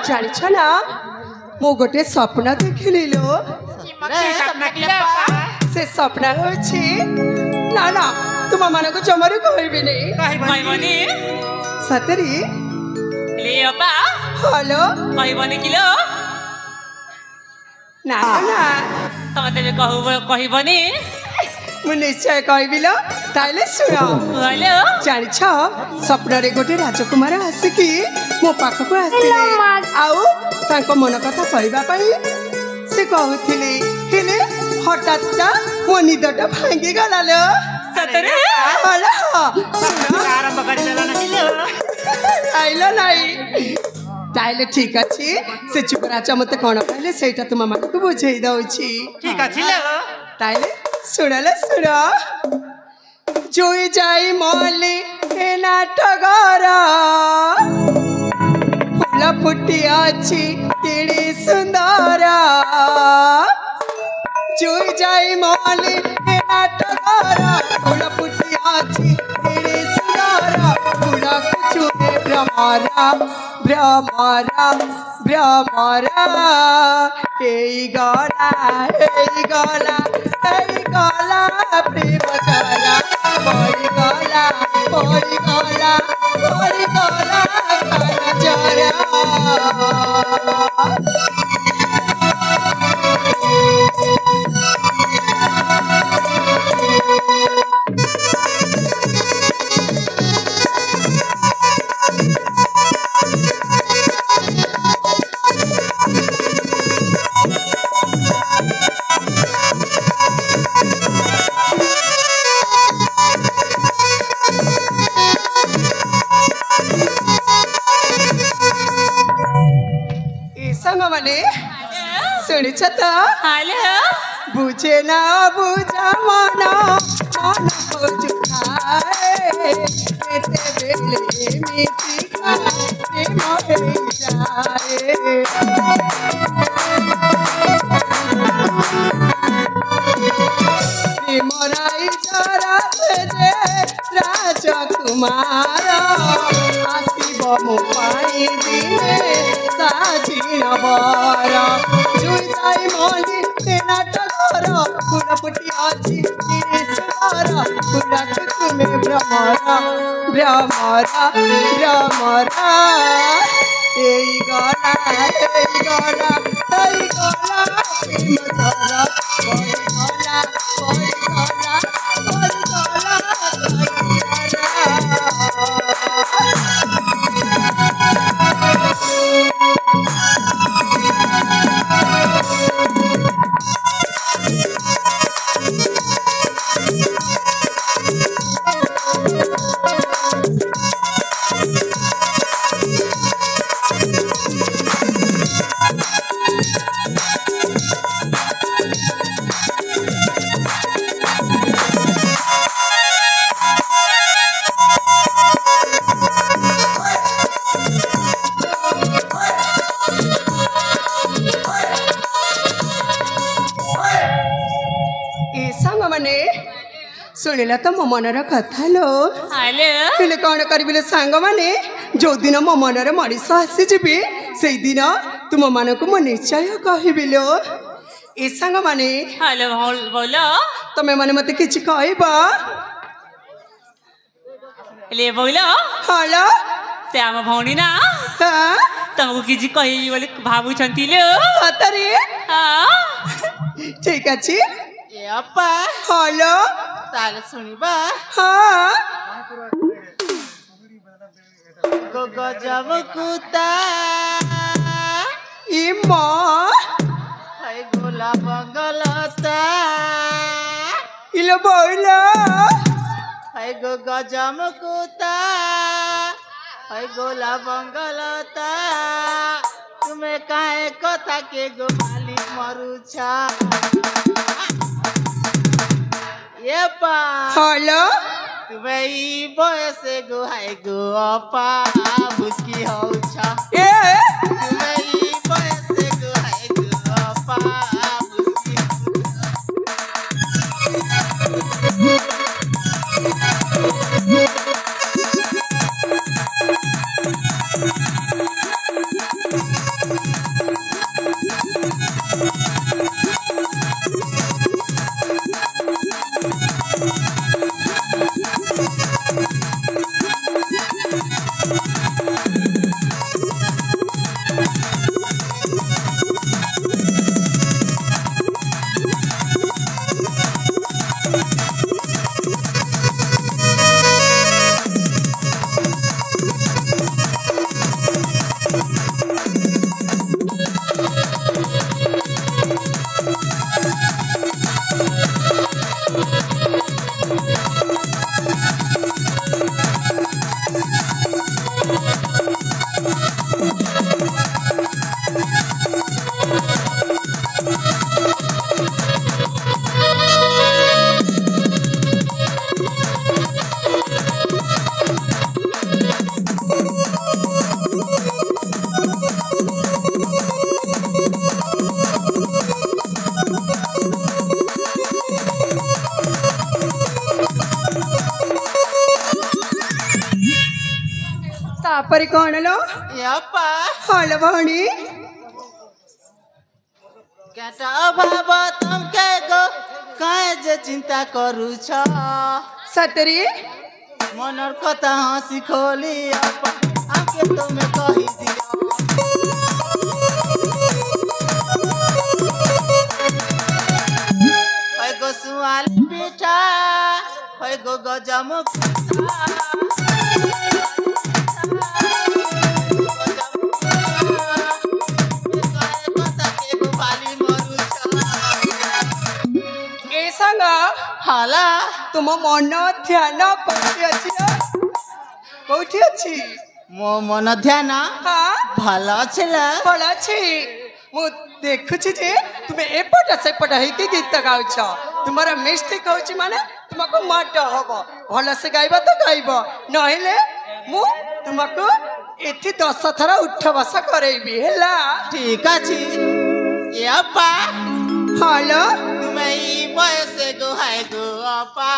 जानिछ ना मो गोटे स्वप्न देखिली लो से स्वप्न होछि ना ना तुम मन को जमरे कहबी नहीं सतरी ले अपा हेलो कहबनी किलो ना ना तमते कहबनी मु निश्चय कहबी लो ताइले सुनो हेलो जानिछ स्वप्न रे गोटे राजकुमार आसिकी मो पाख को आसिले आउ तांको मन कथा कहबा पई से कहथिले हेले हठात मो निदटा भांगी गला लो सतरे हेलो आरंभ कर देला ना किलो आइलो नाही ताइले ठीक अछि से चुपराचा मते कोन कहले सेटा तुम मन को बुझेई दउछि ठीक अछि ले ताइले सुनले सुनो जोई जाई मोली हे नाटगर फूल फुटी अछि तिड़ी सुंदर जोई जाई मोली हे नाटगर फूल फुटी अछि तिड़ी सुंदर फूल कुचुरे भ्रमरा भ्रमरा भ्रमरा एई गला प्रेम जरा पड़ी गला खाना जरा सुनिछ त हेलो बुझे ना बुझा मन मन बुझाए एते बेले मिठिका प्रेम हो जाए प्रेम राई जरा दे राजकुमार आसिब मो पाई दिने साजिन बर जुई जाई मोली तेना टगर फूल फुटी अछि गिरीश्वर फूल कुसुमे भ्रमरा भ्रमरा भ्रमरा एई गला प्रेम जरा पड़ी सुनिला तो मो मनर कथा लो हेले कौन करिबिले सांग माने जो दिन मो मनर मनीष आसी जीबी से दिन तुम मान को मो निश्चय कहबिलो ए सांग माने हेलो बोलो तमे माने मते किछि कहबा ले बोलो हेलो से आम भौणी ना हां तुमको किछि कहबी बोले भाबु छंती लो सतरी हां ठीक अछि ए अप्पा हेलो ताले सुनिबा हां गजब कुता ई मा हाय गोला बंगलता इलो बोला हाय गजब कुता हाय गोला बंगलता तुम्हें काहे कथा के गो माली मरुछा ये पा हेलो तुम्हें ई बयसे गो हाय गो अपा बुझकी होछा ए तुम्हें ई बयसे गो हाय गो अपा बुझकी तापरे कौन लो यप्पा हलो भौणी केटा अभाव तमके गो काहे जे चिंता करू छ सतरी मनर कथा हंसी खोली यप्पा आके तुमे कहि दियो होय गो सुआल पिठा होय गो गजमुख हाला तुम मन ध्यान कौटी अच्छी कौटी अच्छी मो मन ध्यान हाँ भल छला भल अच्छी मु देखुची जे तुम एपट सेपट होइके गीत गाउछ तुम्हारा मिस्टेक होची माने तुमको मट हबो भल से गाइबा तो गाइबो नहिले मु तुमको एठी 10 थरा उठ बसा करेबी हैला ठीक अछि यप्पा हेलो तुमे ई बयसे गो हाय गो अपा